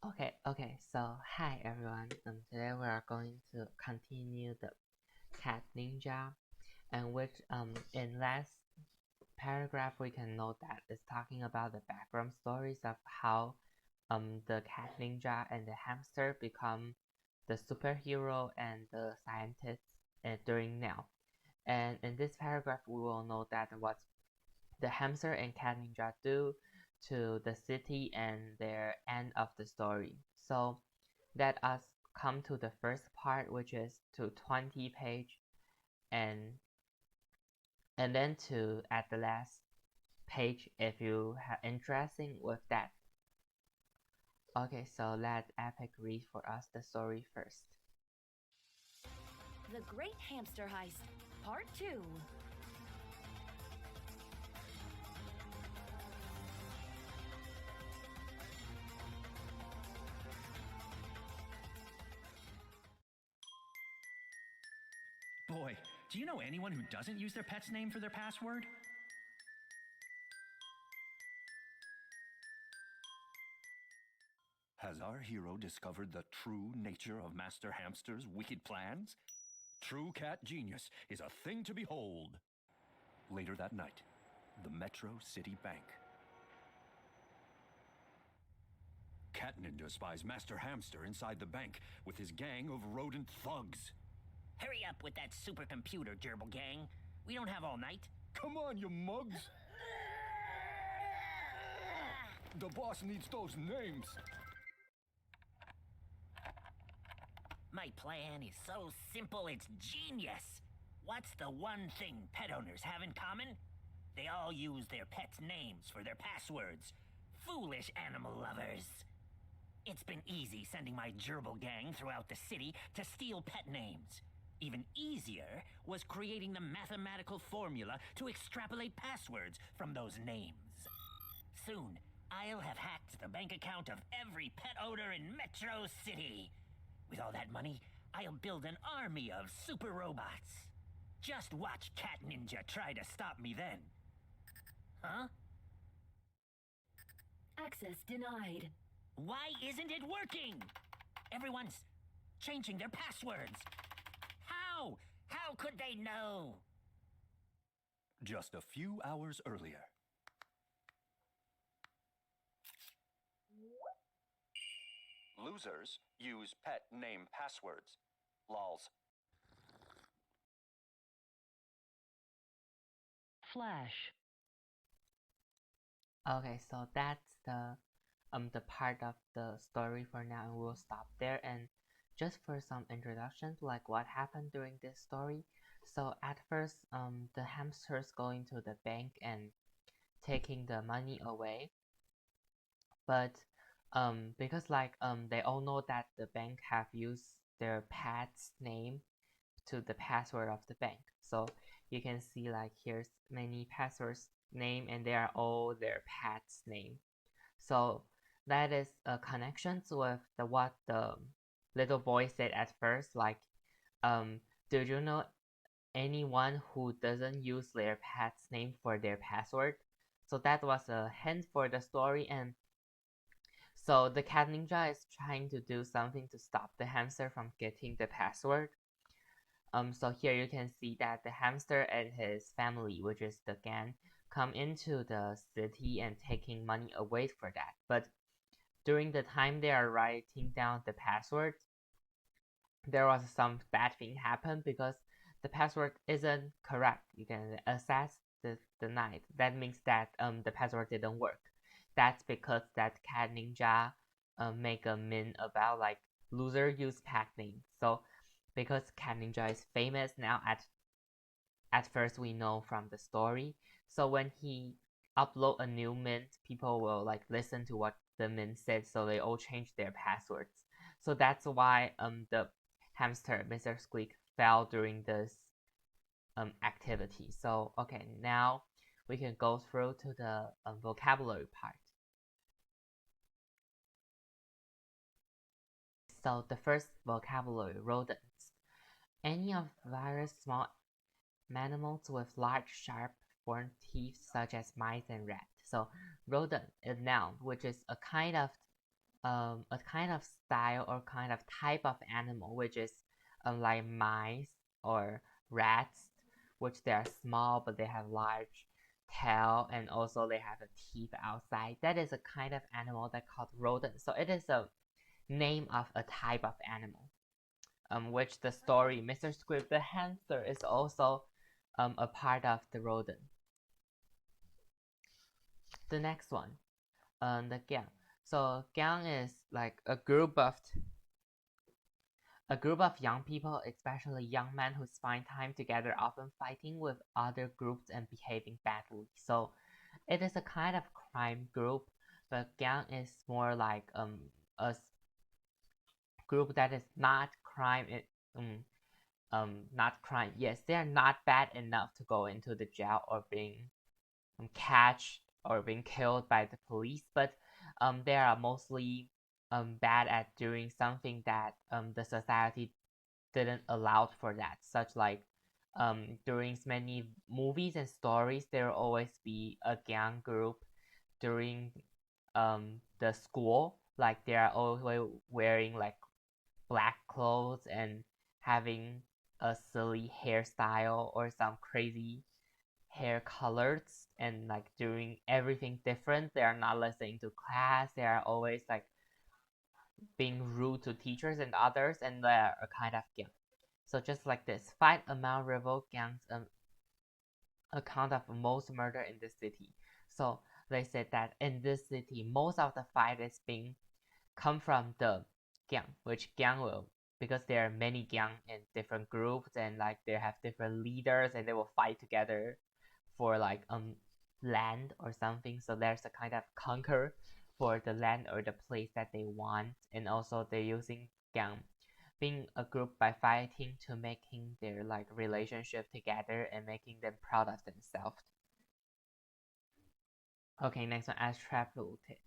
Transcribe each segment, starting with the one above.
Okay, so hi everyone. Today we are going to continue the Cat Ninja, and which in last paragraph we can note that it's talking about the background stories of how the Cat Ninja and the hamster become the superhero and the scientist during now. And in this paragraph we will note that what the hamster and cat ninja do to the city and their end of the story. So let us come to the first part, which is to 20 page and and then to at the last page if you have interesting with that. Okay, so let Epic read for us the story first. The Great Hamster Heist, Part 2. Boy, do you know anyone who doesn't use their pet's name for their password? Has our hero discovered the true nature of Master Hamster's wicked plans? True cat genius is a thing to behold. Later that night, the Metro City Bank. Cat Ninja spies Master Hamster inside the bank with his gang of rodent thugs. Hurry up with that supercomputer, Gerbil Gang. We don't have all night. Come on, you mugs! The boss needs those names. My plan is so simple, it's genius. What's the one thing pet owners have in common? They all use their pets' names for their passwords. Foolish animal lovers. It's been easy sending my gerbil gang throughout the city to steal pet names. Even easier was creating the mathematical formula to extrapolate passwords from those names. Soon, I'll have hacked the bank account of every pet owner in Metro City. With all that money, I'll build an army of super robots. Just watch Cat Ninja try to stop me then. Huh? Access denied. Why isn't it working? Everyone's changing their passwords. How? How could they know? Just a few hours earlier. Losers use pet name passwords. Lols. Flash. Okay, so that's the part of the story for now, and we'll stop there. And just for some introductions, like what happened during this story. So at first, the hamsters going to the bank and taking the money away, but because they all know that the bank have used their pet's name to the password of the bank. So you can see like here's many passwords name and they are all their pet's name. So that is a connections with what the little boy said at first, like do you know anyone who doesn't use their pet's name for their password? So that was a hint for the story, and so the cat ninja is trying to do something to stop the hamster from getting the password. So here you can see that the hamster and his family, which is the gang, come into the city and taking money away for that. But during the time they are writing down the password, there was some bad thing happen because the password isn't correct. You can access the night. That means that the password didn't work. That's because that cat ninja make a meme about like loser use cat name. So because cat ninja is famous now at first we know from the story. So when he upload a new mint, people will like listen to what the mint said, so they all change their passwords. So that's why the hamster Mr. Squeak fell during this activity. So okay, now we can go through to the vocabulary part. So the first vocabulary, rodents. Any of various small mammals with large, sharp, forked teeth such as mice and rats. So rodent is noun, which is a kind of a kind of style or kind of type of animal, which is like mice or rats, which they are small but they have large tail and also they have the teeth outside. That is a kind of animal that called rodent. So it is a name of a type of animal. Which the story Mr. Squib the hamster is also a part of the rodent. The next one, the gang. So gang is like a group of young people, especially young men who spend time together, often fighting with other groups and behaving badly. So it is a kind of crime group, but gang is more like a group that is not crime. Not crime. Yes, they are not bad enough to go into the jail or being catched or being killed by the police, but they are mostly bad at doing something that the society didn't allow for that, such like during many movies and stories there will always be a gang group during the school, like they are always wearing like black clothes and having a silly hairstyle or some crazy hair colors and like doing everything different. They are not listening to class. They are always like being rude to teachers and others, and they are a kind of gang. So just like this, fight among rival gangs account of most murder in the city. So they said that in this city, most of the fight is being come from the gang, which gang will, because there are many gang in different groups and like they have different leaders and they will fight together for like land or something. So there's a kind of conquer for the land or the place that they want, and also they're using gang being a group by fighting to making their like relationship together and making them proud of themselves. Okay, next one, extrapolated,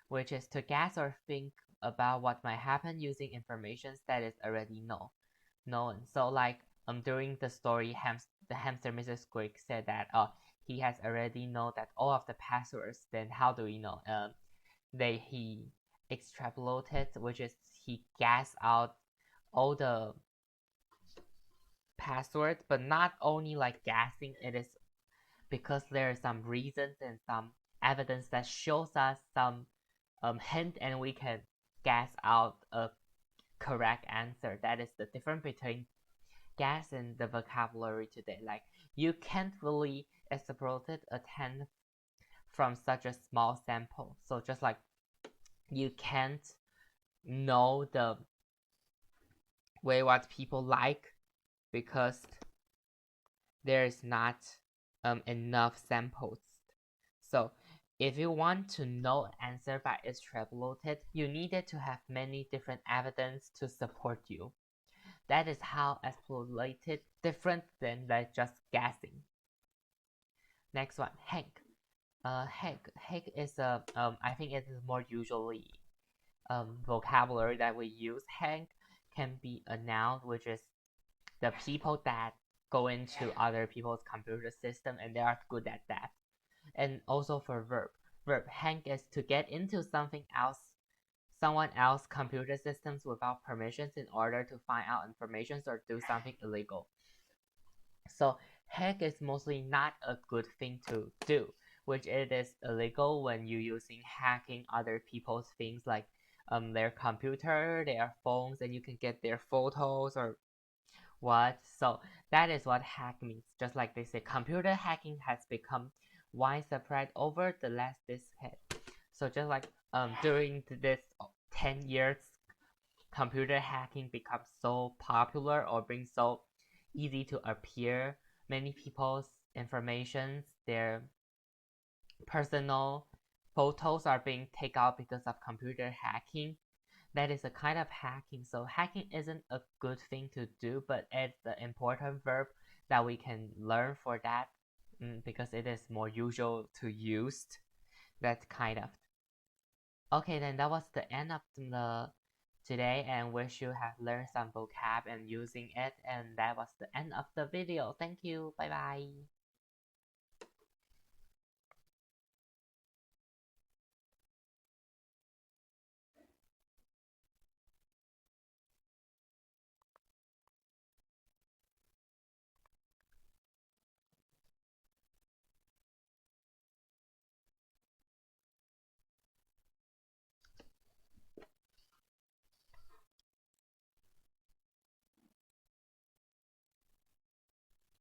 which is to guess or think about what might happen using information that is already known. So like during the story, the hamster Mr. Squeak said that he has already know that all of the passwords. Then how do we know? He extrapolated, which is he guessed out all the passwords, but not only like guessing. It is because there are some reasons and some evidence that shows us some hint, and we can guess out a correct answer. That is the difference between guess and the vocabulary today. Like you can't really extrapolate a 10 from such a small sample. So just like you can't know the way what people like because there is not enough samples. So if you want to know an answer by extrapolated, you needed to have many different evidence to support you. That is how extrapolated different than like just guessing. Next one, Hank. Hank is a I think it is more usually vocabulary that we use. Hank can be a noun, which is the people that go into other people's computer system and they are good at that. And also for verb hang is to get into someone else computer systems without permissions in order to find out information or do something illegal. So hack is mostly not a good thing to do, which it is illegal when you're using hacking other people's things like their computer, their phones, and you can get their photos or what. So that is what hack means. Just like they say, computer hacking has become widespread over the last decade. So just like during this 10 years, computer hacking becomes so popular or being so easy to appear. Many people's informations, their personal photos are being taken out because of computer hacking. That is a kind of hacking. So hacking isn't a good thing to do, but it's an important verb that we can learn for that because it is more usual to use. That kind of. Okay, then that was the end of the today, and wish you have learned some vocab and using it. And that was the end of the video. Thank you. Bye bye.